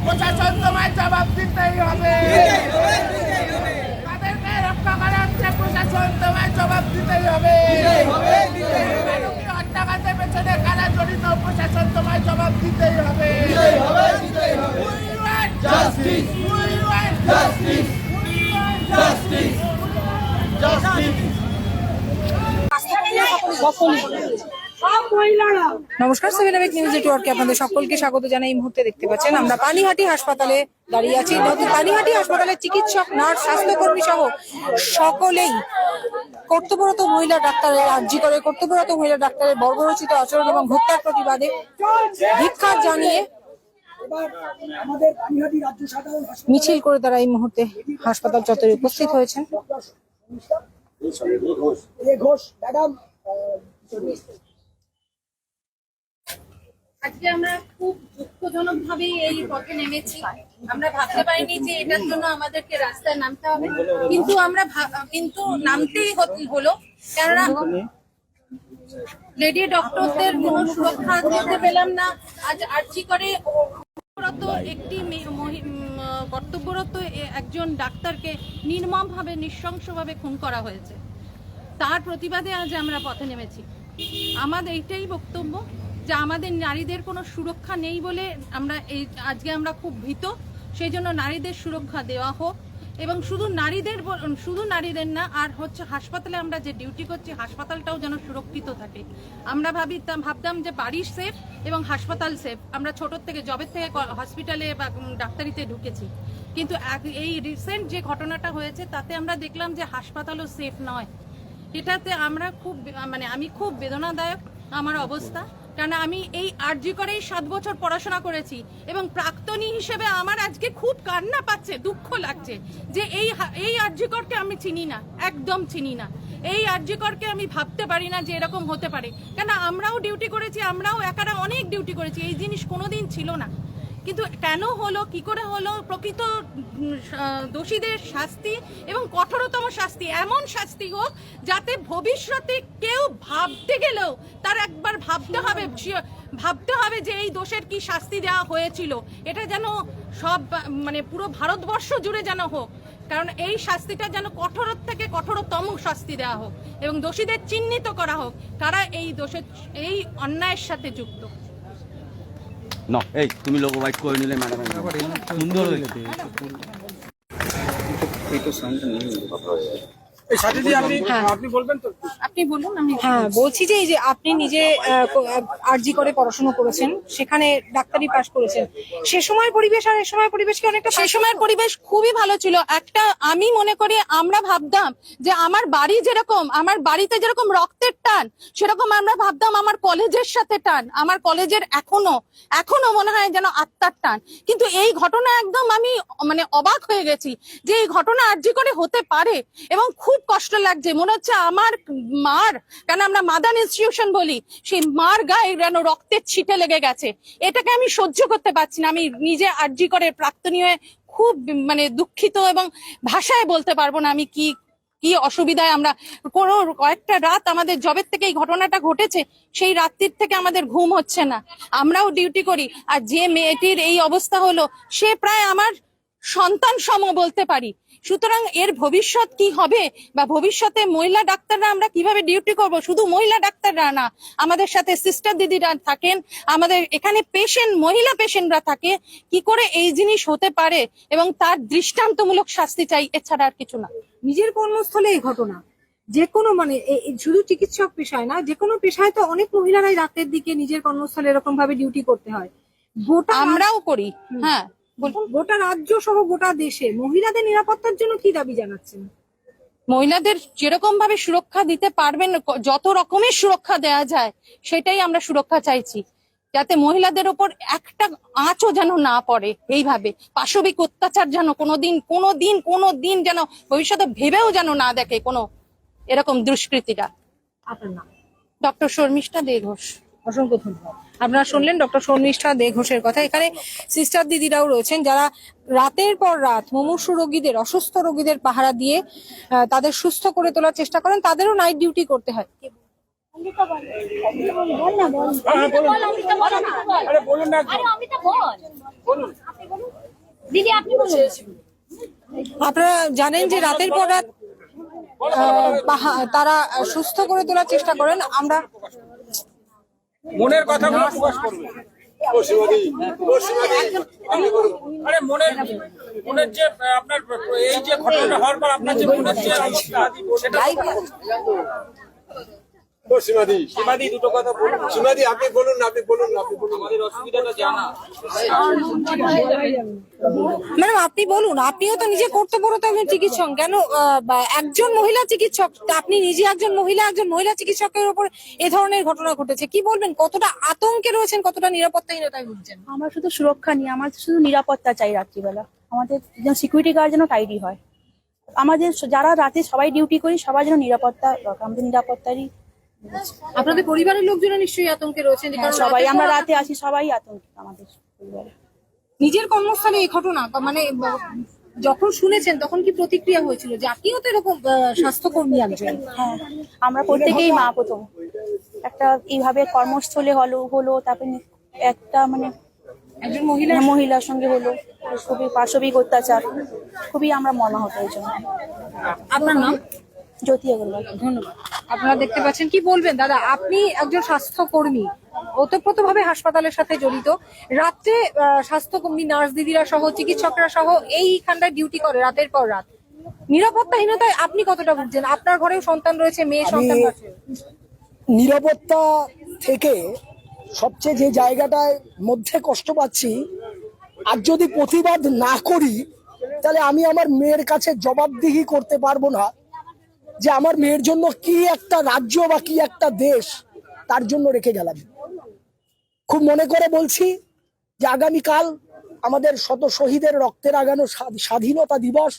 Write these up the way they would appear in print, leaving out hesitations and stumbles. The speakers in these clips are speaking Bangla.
প্রশাসন তোমায় জবাব দিতেই হবে। তাদেরকে রক্ষা করা হচ্ছে, প্রশাসন তোমায় জবাব দিতেই হবে। হত্যাকাণ্ডের পেছনে কারা জড়িত, প্রশাসন তোমায় জবাব দিতেই হবে। নমস্কার, 7 নিউজ নেটওয়ার্কে আপনাদের সকলকে স্বাগত জানাই। এই মুহূর্তে দেখতে পাচ্ছেন আমরা পানিহাটি হাসপাতালে দাঁড়িয়ে আছি। পানিহাটি হাসপাতালের চিকিৎসক, নার্স, স্বাস্থ্যকর্মী সহ সকলেই কর্তব্যরত মহিলা ডাক্তারের আর্জি করে কর্তব্যরত মহিলা ডাক্তারের বর্বরোচিত আচরণ এবং হত্যার প্রতিবাদে ধিক্কার জানিয়ে মিছিল করে তারা এই মুহূর্তে হাসপাতাল চত্বরে উপস্থিত হয়েছেন। আজকে আমরা খুব দুঃখজনক ভাবে এই পথে নেমেছি। আমরা ভাবতে পারিনি যে এটার জন্য আমাদেরকে রাস্তায় নামতে হবে, কিন্তু নামতেই হলো। কেননা লেডি ডক্টরদের কোনো সুরক্ষা দিতে পেলাম না। আজ আর্জি করে একটি কর্তব্যরত একজন ডাক্তারকে নির্মমভাবে, নৃশংসভাবে খুন করা হয়েছে। তার প্রতিবাদে আজ আমরা পথে নেমেছি। আমাদের এইটাই বক্তব্য যে আমাদের নারীদের কোনো সুরক্ষা নেই বলে আজকে আমরা খুব ভীত। সেই জন্য নারীদের সুরক্ষা দেওয়া হোক, এবং শুধু নারীদের না, আর হচ্ছে হাসপাতালে আমরা যে ডিউটি করছি হাসপাতালটাও যেন সুরক্ষিত থাকে। আমরা ভাবতাম যে বাড়ি সেফ এবং হাসপাতাল সেফ। আমরা ছোটোর থেকে, জবের থেকে হসপিটালে বা ডাক্তারিতে ঢুকেছি, কিন্তু এই রিসেন্ট যে ঘটনাটা হয়েছে তাতে আমরা দেখলাম যে হাসপাতালও সেফ নয়। এটাতে আমি খুব বেদনাদায়ক আমার অবস্থা। কারণ আমি এই আরজি করেই 7 বছর পড়াশোনা করেছি, এবং প্রাক্তনী হিসেবে আমার আজকে খুব কান্না পাচ্ছে, দুঃখ লাগছে যে এই আরজি করকে আমি চিনি না, একদম চিনি না। এই আরজি করকে আমি ভাবতে পারি না যে এরকম হতে পারে। কেন আমরাও ডিউটি করেছি, আমরাও একারা অনেক ডিউটি করেছি, এই জিনিস কোনোদিন ছিল না। কিন্তু কেন হলো, কি করে হলো, প্রকৃত দোষীদের শাস্তি এবং কঠোরতম শাস্তি, এমন শাস্তি হোক যাতে ভবিষ্যতে কেউ ভাবতে গেলেও তার একবার ভাবতে হবে যে এই দোষের কি শাস্তি দেওয়া হয়েছিল। এটা যেন পুরো ভারতবর্ষ জুড়ে যেন হোক। কারণ এই শাস্তিটা যেন কঠোর থেকে কঠোরতম শাস্তি দেওয়া হোক, এবং দোষীদের চিহ্নিত করা হোক কারা এই অন্যায়ের সাথে যুক্ত। না, এই তুমি লোগো হোয়াইট করে নিলে ম্যাডাম সুন্দর হয়েছে। এই তো সাউন্ডটা নেই, কথা হয়েছে। হ্যাঁ, বলছি যে এই যে আপনি নিজে আরজি করে পড়াশোনা করেছেন, সেখানে ডাক্তারি পাশ করেছেন, সে সময় পরিবেশ আর এ সময় পরিবেশ কি অনেকটা? সে সময়ের পরিবেশ খুবই ভালো ছিল। আমি মনে করি, আমরা ভাবতাম যে আমার বাড়িতে যেরকম রক্তের টান, সেরকম আমরা ভাবতাম আমার কলেজের সাথে টান, আমার কলেজের এখনো মনে হয় যেন আত্মার টান। কিন্তু এই ঘটনা একদম আমি অবাক হয়ে গেছি যে এই ঘটনা আরজি করে হতে পারে, এবং খুব কষ্ট লাগছে। মনে হচ্ছে আমার মার, কেন আমরা মাদার ইনস্টিটিউশন বলি, সেই মার গায়ে যেন রক্তের ছিটে লেগে গেছে। এটাকে আমি সহ্য করতে পারছি না। আমি নিজে আরজি করে প্রাক্তনী হয়ে খুব দুঃখিত, এবং ভাষায় বলতে পারবো না আমি কি অসুবিধায় আমরা। কয়েকটা রাত আমাদের জবের থেকে এই ঘটনাটা ঘটেছে, সেই রাত্রির থেকে আমাদের ঘুম হচ্ছে না। আমরাও ডিউটি করি, আর যে মেয়েটির এই অবস্থা হলো সে প্রায় আমার সন্তান সম বলতে পারি। সুতরাং এর ভবিষ্যৎ কি হবে, বা ভবিষ্যতে মহিলা ডাক্তাররা আমরা কিভাবে ডিউটি করব? শুধু মহিলা ডাক্তাররা না, আমাদের সাথে সিস্টার দিদিরা থাকেন, আমাদের এখানে মহিলা পেশেন্টরা থাকে। কি করে এই জিনিস হতে পারে, এবং তার দৃষ্টান্তমূলক শাস্তি চাই, এছাড়া আর কিছু না। নিজের কর্মস্থলে এই ঘটনা, যে কোনো শুধু চিকিৎসক পেশায় না, যে কোনো পেশায় তো অনেক মহিলারাই রাতের দিকে নিজের কর্মস্থলে এরকম ভাবে ডিউটি করতে হয়। আমরাও করি। হ্যাঁ, গোটা রাজ্য সহ গোটা দেশে মহিলাদের নিরাপত্তার জন্য কি দাবি জানাচ্ছেন? মহিলাদের যেরকম ভাবে সুরক্ষা দিতে পারবেন, যত রকমের সুরক্ষা দেওয়া যায় সেটাই আমরা সুরক্ষা চাইছি, যাতে মহিলাদের ওপর একটা আঁচও যেন না পড়ে। এইভাবে পাশবিক অত্যাচার যেন কোনোদিন যেন ভবিষ্যতে ভেবেও যেন না দেখে কোনো এরকম দুষ্কৃতীরা। আপনার নাম? ডক্টর শর্মিষ্ঠা দে ঘোষ। অসংখ্য ধন্যবাদ। আপনারা শুনলেন ডক্টর শর্মিষ্ঠা দে ঘোষের কথা। এখানে সিস্টার দিদিরাও রয়েছেন যারা রাতের পর রাত মুমূর্ষু রোগীদের, অসুস্থ রোগীদের পাহারা দিয়ে তাদের সুস্থ করে তোলার চেষ্টা করেন। তাদেরও নাইট ডিউটি করতে হয়। আপনারা জানেন যে রাতের পর রাত তারা সুস্থ করে তোলার চেষ্টা করেন। আমরা মনের কথাগুলো প্রকাশ করবে। আরে মনের যে আপনার এই যে ঘটনাটা হওয়ার পর আপনার যে মনের যে অবস্থা সেটা সীমাদি দুটো কথা বলুন। সীমাদি আপনি বলুন। আমাদের অসুবিধাটা জানা। ম্যাডাম আপনি বলুন, আপনিও তো নিজে কর্তব্যরত একজন চিকিৎসক, কেন একজন মহিলা চিকিৎসক, আপনি নিজে একজন মহিলা চিকিৎসকের উপর এ ধরনের ঘটনা ঘটেছে, কি বলবেন? কতটা আতঙ্কে রয়েছেন, কতটা নিরাপত্তাহীনতায় ভুগছেন? আমরা শুধু সুরক্ষা নিয়ে, আমার শুধু নিরাপত্তা চাই। রাত্রিবেলা আমাদের যেন সিকিউরিটি গার্ড যেন টাইডি হয়। আমাদের যারা রাতে সবাই ডিউটি করি সবার যেন নিরাপত্তা দরকার। আমাদের নিরাপত্তারই আপনাদের পরিবারের লোকজন নিশ্চয়ই আতঙ্কে রয়েছেন, কারণ সবাই আমরা রাতে আসি, সবাই আতঙ্কিত আমাদের পরিবারে। নিজের কর্মস্থলে এই ঘটনা মানে যখন শুনেছেন তখন কি প্রতিক্রিয়া হয়েছিল যে আপনিও তো এরকম স্বাস্থ্যকর্মী একজন? হ্যাঁ, আমরা প্রত্যেকেই মা। প্রথম একটা এইভাবে কর্মস্থলে হলো তারপরে একটা মানে একজন মহিলার সঙ্গে হলো, খুবই পাশবিক অত্যাচার, খুবই আমরা মর্মাহত এই জন্য। আপনার নাম? জ্যোতি আগরওয়াল। ধন্যবাদ। আপনারা দেখতে পাচ্ছেন, কি বলবেন দাদা? আপনি একজন স্বাস্থ্যকর্মী, ওতপ্রোতভাবে হাসপাতালের সাথে জড়িত। রাত্রে স্বাস্থ্যকর্মী, নার্স দিদিরা সহ, চিকিৎসকরা সহ এইখানটায় ডিউটি করে রাতের পর রাত। নিরাপত্তাহীনতায় আপনি কতটা ভুগছেন? আপনার ঘরেও সন্তান রয়েছে, মেয়ে সন্তান আছে। নিরাপত্তা থেকে সবচেয়ে যে জায়গাটায় মধ্যে কষ্ট পাচ্ছি, আর যদি প্রতিবাদ না করি তাহলে আমি আমার মেয়ের কাছে জবাবদিহি করতে পারবো না যে আমার মেয়ের জন্য কি একটা রাজ্য বা কি একটা দেশ তার জন্য রেখে গেলাম। খুব মনে করে বলছি যে আগামীকাল আমাদের শত শহীদের রক্তের রাগানো স্বাধীনতা দিবস,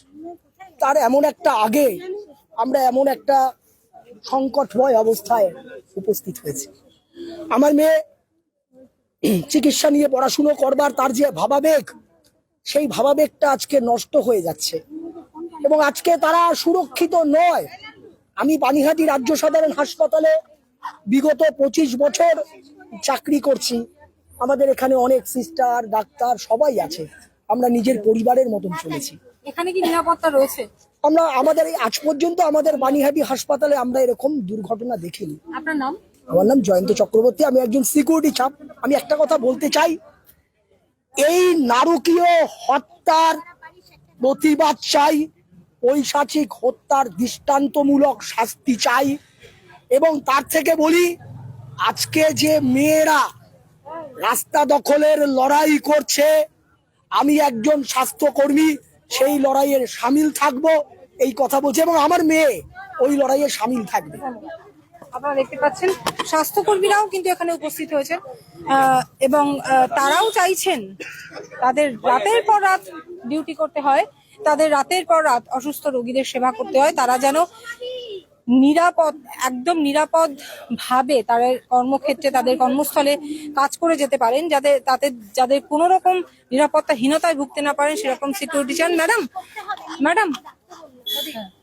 তার এমন একটা আগে আমরা এমন একটা সংকটময় অবস্থায় উপস্থিত হয়েছি। আমার মেয়ে চিকিৎসা নিয়ে পড়াশুনো করবার তার যে ভাবাবেগ, সেই ভাবাবেগটা আজকে নষ্ট হয়ে যাচ্ছে এবং আজকে তারা সুরক্ষিত নয়। আমি পানিহাটি রাজ্য সাধারণ হাসপাতালে বিগত 25 বছর চাকরি করছি। আমাদের এখানে অনেক সিস্টার, ডাক্তার সবাই আছে। আমরা নিজের পরিবারের মতন চলেছি। এখানে কি নিরাপত্তা রয়েছে? আমরা আমাদের আজ পর্যন্ত আমাদের পানিহাটি হাসপাতালে আমরা এরকম দুর্ঘটনা দেখিনি। আপনার নাম? আমার নাম জয়ন্ত চক্রবর্তী, আমি একজন সিকিউরিটি চাপ। আমি একটা কথা বলতে চাই, এই নারকীয় হত্যার প্রতিবাদ চাই, ঐশাচিক হত্যার দৃষ্টান্তমূলক শাস্তি চাই। এবং তার থেকে বলি, আজকে যে মেয়েরা রাস্তা দখলের লড়াই করছে, আমি একজন স্বাস্থ্যকর্মী সেই লড়াইয়ের সামিল থাকব, এই কথা বলছি, এবং আমার মেয়ে ওই লড়াইয়ে সামিল থাকবে। আপনারা দেখতে পাচ্ছেন স্বাস্থ্যকর্মীরাও কিন্তু এখানে উপস্থিত হয়েছে এবং তারাও চাইছেন তাদের রাতের পর রাত ডিউটি করতে হয়, তাদের রাতের পর রাত অসুস্থ রোগীদের সেবা করতে হয়। তারা যেন একদম নিরাপদ ভাবে তাদের কর্মক্ষেত্রে, তাদের কর্মস্থলে কাজ করে যেতে পারেন, যাদের কোনো রকম নিরাপত্তাহীনতায় ভুগতে না পারেন, সেরকম সিকিউরিটি চান।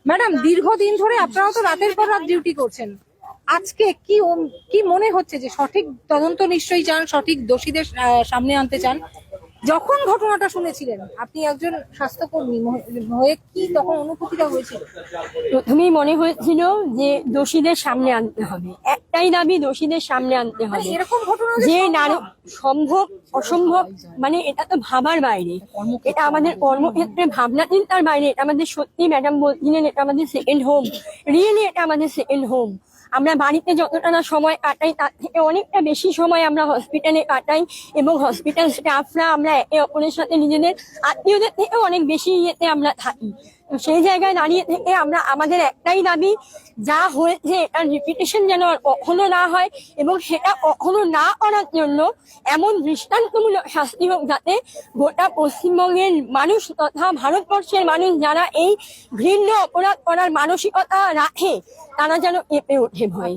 ম্যাডাম দীর্ঘদিন ধরে আপনারাও তো রাতের পর রাত ডিউটি করছেন। আজকে কি মনে হচ্ছে যে সঠিক তদন্ত নিশ্চয়ই চান, সঠিক দোষীদের সামনে আনতে চান? যখন ঘটনাটা শুনেছিলেন আপনি একজন স্বাস্থ্যকর্মী হয়ে, কি তখন অনুভূতিটা হয়েছিল? প্রথমেই মনে হয়েছিল যে দোষীদের সামনে আনতে হবে, একটাই দাবি, দোষীদের সামনে আনতে হবে। এরকম ঘটনা যে সম্ভব অসম্ভব মানে এটা তো ভাবার বাইরে, এটা আমাদের কর্মক্ষেত্রে ভাবনা চিন্তার বাইরে। এটা আমাদের সত্যি ম্যাডাম বলছিলেন, এটা আমাদের সেকেন্ড হোম, রিয়েলি এটা আমাদের সেকেন্ড হোম। আমরা বাড়িতে যতটা না সময় কাটাই তার থেকে অনেকটা বেশি সময় আমরা হসপিটালে কাটাই, এবং হসপিটাল স্টাফরা আমরা একে অপরের সাথে নিজেদের আত্মীয়দের থেকে অনেক বেশি ইয়েতে আমরা থাকি। সেই জায়গায় দাঁড়িয়ে থেকে আমরা আমাদের একটাই দাবি, যা হয়েছে এটার রিপিটেশন যেন কখনো না হয়, এবং সেটা কখনো না করার জন্য এমন দৃষ্টান্তমূলক শাস্তি হোক যাতে গোটা পশ্চিমবঙ্গের মানুষ তথা ভারতবর্ষের মানুষ যারা এই ঘৃণ্য অপরাধ করার মানসিকতা রাখে তারা যেন কেঁপে ওঠে ভয়।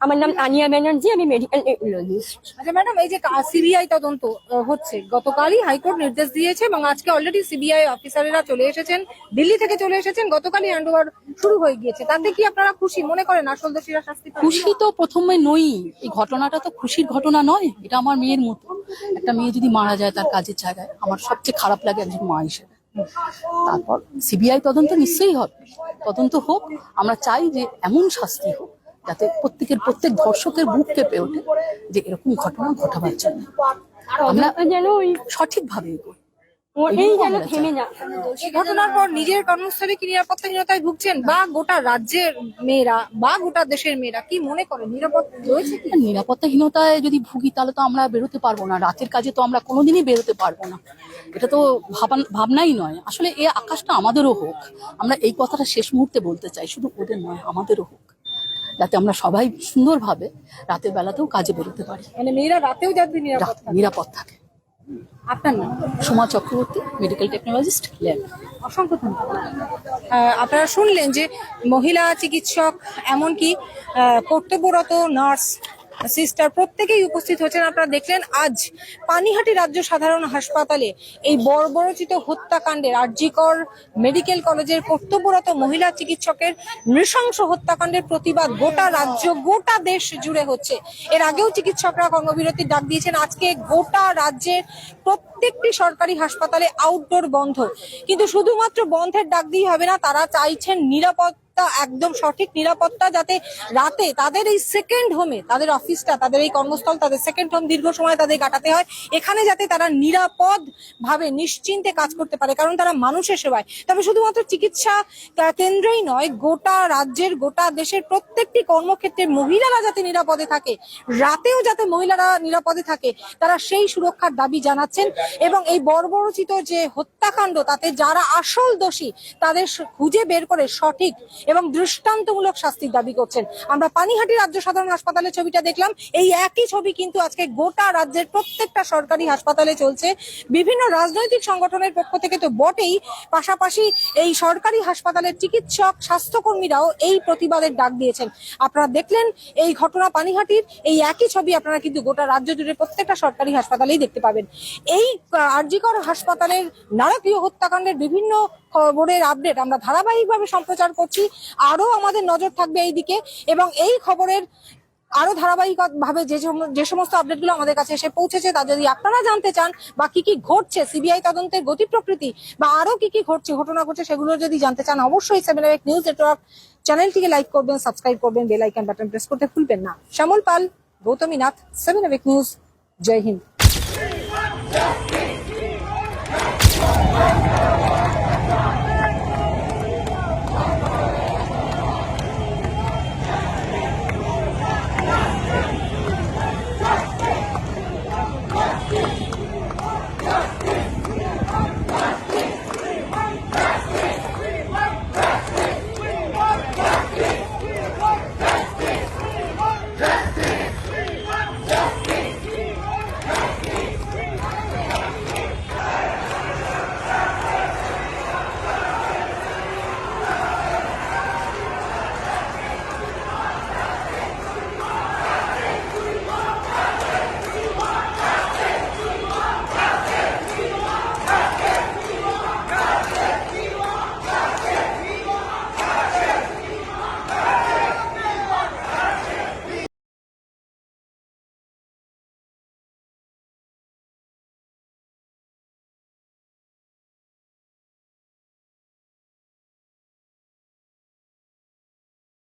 আমার নাম তানিয়া ব্যানার্জি, আমি মেডিকেল টেকনোলজিস্ট। আচ্ছা ম্যাডাম, এই যে সিবিআই তদন্ত হচ্ছে, গতকালই হাইকোর্ট নির্দেশ দিয়েছে এবং আজকে অলরেডি সিবিআই অফিসারেরা চলে এসেছেন, দিল্লি থেকে চলে এসেছেন, গতকালই হ্যান্ডওভার শুরু হয়ে গিয়েছে। তাতে কি আপনারা খুশি মনে করেন? আসল দোষীরা শাস্তি পাবে? খুশি তো প্রথমে নই, এই ঘটনাটা তো খুশির ঘটনা নয়। এটা আমার মেয়ের মতো, একটা মেয়ে যদি মারা যায় তার কাজের জায়গায়, আমার সবচেয়ে খারাপ লাগে একজন মা হিসেবে। তারপর সিবিআই তদন্ত নিশ্চয়ই হবে, তদন্ত হোক। আমরা চাই যে এমন শাস্তি হোক যাতে প্রত্যেক ধর্ষকের বুক কেঁপে ওঠে যে এরকম ঘটনা ঘটাবার জন্য আমরা যেন ওই সঠিকভাবে এগোই। ওটাই যেন থেমে না। এই ঘটনার পর নিজের কর্মস্থলে কি নিরাপত্তাহীনতায় ভুগছেন, বা গোটা রাজ্যের মেয়েরা বা গোটা দেশের মেয়েরা কি মনে করে নিরাপদ রয়েছে কি? নিরাপত্তাহীনতায় যদি ভুগি তাহলে তো আমরা বেরোতে পারবো না, রাতের কাজে তো আমরা কোনোদিনই বেরোতে পারবো না। এটা তো ভাবনাই নয়। আসলে এই আকাশটা আমাদেরও হোক, আমরা এই কথাটা শেষ মুহূর্তে বলতে চাই, শুধু ওদের নয় আমাদেরও হোক, যাতে আমরা সবাই সুন্দরভাবে রাতের বেলাতেও কাজে বেরোতে পারি, মানে মেয়েরা রাতেও যাতে নিরাপদ থাকে। আপনার নাম? Soma Chakraborty, medical technologist, lab. অসংখ্য ধন্যবাদ। আপনারা শুনলেন যে মহিলা চিকিৎসক, এমনকি কর্তব্যরত নার্স, সিস্টার প্রত্যেকেই উপস্থিত হচ্ছেন। আপনারা দেখলেন আজ পানিহাটি রাজ্য সাধারণ হাসপাতালে এই বর্বরচিত হত্যাকাণ্ডের, আরজিকর মেডিকেল কলেজের কর্তব্যরত মহিলা চিকিৎসকের নৃশংস হত্যাকাণ্ডের প্রতিবাদ গোটা রাজ্য, গোটা দেশ জুড়ে হচ্ছে। এর আগেও চিকিৎসকরা কর্মবিরতির ডাক দিয়েছেন। আজকে গোটা রাজ্যের প্রত্যেকটি সরকারি হাসপাতালে আউটডোর বন্ধ। কিন্তু শুধুমাত্র বন্ধের ডাক দিয়ে হবে না, তারা চাইছেন নিরাপত্তা, একদম সঠিক নিরাপত্তা, যাতে রাতে তাদের এই সেকেন্ড হোমে, তাদের অফিসটা, তাদের এই কর্মস্থল, তাদের সেকেন্ড হোম দীর্ঘ সময় তাদের কাটাতে হয়, এখানে যাতে তারা নিরাপদ ভাবে নিশ্চিন্তে কাজ করতে পারে, কারণ তারা মানুষের সেবায়। তবে শুধুমাত্র চিকিৎসা কেন্দ্রই নয়, গোটা রাজ্যের, গোটা দেশের প্রত্যেকটি কর্মক্ষেত্রে মহিলারা যাতে নিরাপদে থাকে, রাতেও যাতে মহিলারা নিরাপদে থাকে, তারা সেই সুরক্ষার দাবি জানাচ্ছেন। এবং এই বর্বরচিত যে হত্যাকাণ্ড, তাতে যারা আসল দোষী তাদের খুঁজে বের করে সঠিক এবং দৃষ্টান্তমূলক শাস্তির দাবি করছেন। আমরা পানিহাটি রাজ্য সাধারণ হাসপাতালের ছবিটা দেখলাম, এই একই ছবি কিন্তু আজকে গোটা রাজ্যের প্রত্যেকটা সরকারি হাসপাতালে চলছে। বিভিন্ন রাজনৈতিক সংগঠনের পক্ষ থেকে তো বটেই, পাশাপাশি এই সরকারি হাসপাতালের চিকিৎসক, স্বাস্থ্যকর্মীরাও এই প্রতিবাদের ডাক দিয়েছেন। আপনারা দেখলেন এই ঘটনা পানিহাটির, এই একই ছবি আপনারা কিন্তু গোটা রাজ্য জুড়ে প্রত্যেকটা সরকারি হাসপাতালেই দেখতে পাবেন। এই আরজিকর হাসপাতালের নারকীয় হত্যাকাণ্ডের বিভিন্ন খবরের আপডেট আমরা ধারাবাহিকভাবে সম্প্রচার করছি। আরো আমাদের নজর থাকবে এই দিকে, এবং এই খবরের আরো ধারাবাহিকভাবে যে সমস্ত আপডেটগুলো আমাদের কাছে এসে পৌঁছেছে, তা যদি আপনারা জানতে চান, বা কি কি ঘটছে, সিবিআই তদন্তের গতি প্রকৃতি, বা আরো কি কি ঘটনা ঘটছে, সেগুলো যদি জানতে চান, অবশ্যই 7 নিউজ নেটওয়ার্ক চ্যানেলটিকে লাইক করবেন, সাবস্ক্রাইব করবেন, বেল আইকন বাটন প্রেস করতে ভুলবেন না। শ্যামল পাল, গৌতমী নাথ, 7 নিউজ। জয় হিন্দ।